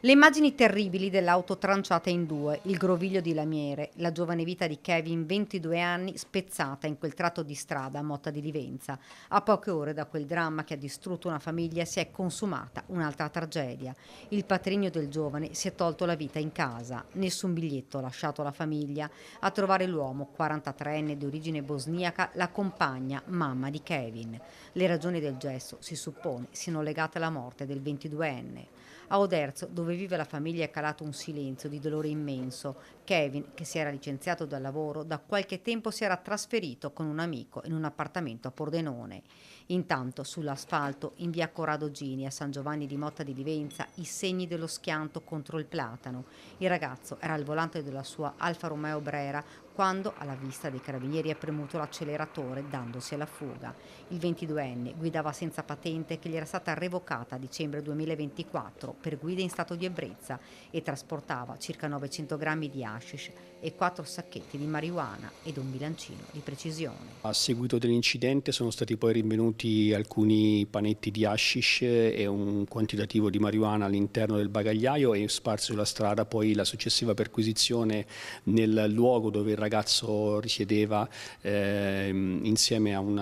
Le immagini terribili dell'auto tranciata in due, il groviglio di lamiere, la giovane vita di Kevin, 22 anni, spezzata in quel tratto di strada a Motta di Livenza. A poche ore da quel dramma che ha distrutto una famiglia si è consumata un'altra tragedia. Il patrigno del giovane si è tolto la vita in casa, nessun biglietto lasciato alla famiglia. A trovare l'uomo, 43enne di origine bosniaca, la compagna, mamma di Kevin. Le ragioni del gesto, si suppone, siano legate alla morte del 22enne. A Oderzo, dove vive la famiglia, è calato un silenzio di dolore immenso. Kevin, che si era licenziato dal lavoro, da qualche tempo si era trasferito con un amico in un appartamento a Pordenone. Intanto, sull'asfalto, in via Corrado Gini, a San Giovanni di Motta di Livenza, i segni dello schianto contro il platano. Il ragazzo era al volante della sua Alfa Romeo Brera quando, alla vista dei carabinieri, ha premuto l'acceleratore dandosi alla fuga. Il 22enne guidava senza patente che gli era stata revocata a dicembre 2024 per guida in stato di ebbrezza e trasportava circa 900 grammi di hashish e 4 sacchetti di marijuana ed un bilancino di precisione. A seguito dell'incidente sono stati poi rinvenuti alcuni panetti di hashish e un quantitativo di marijuana all'interno del bagagliaio e sparsi sulla strada. Poi la successiva perquisizione nel luogo dove il ragazzo risiedeva insieme a un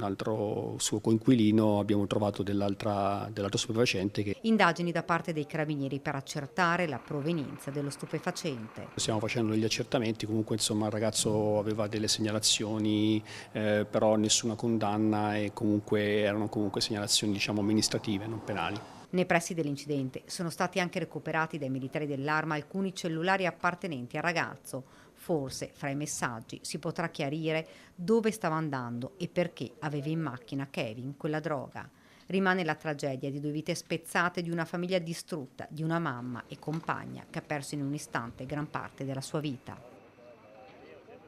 altro suo coinquilino abbiamo trovato dell'altro stupefacente che Indagini da parte dei carabinieri per accertare la provenienza dello stupefacente. stiamo facendo degli accertamenti. Comunque insomma il ragazzo aveva delle segnalazioni, però nessuna condanna e comunque erano comunque segnalazioni diciamo amministrative, non penali. Nei pressi dell'incidente sono stati anche recuperati dai militari dell'Arma alcuni cellulari appartenenti al ragazzo. Forse, fra i messaggi, si potrà chiarire dove stava andando e perché aveva in macchina Kevin quella droga. Rimane la tragedia di due vite spezzate, di una famiglia distrutta, di una mamma e compagna che ha perso in un istante gran parte della sua vita.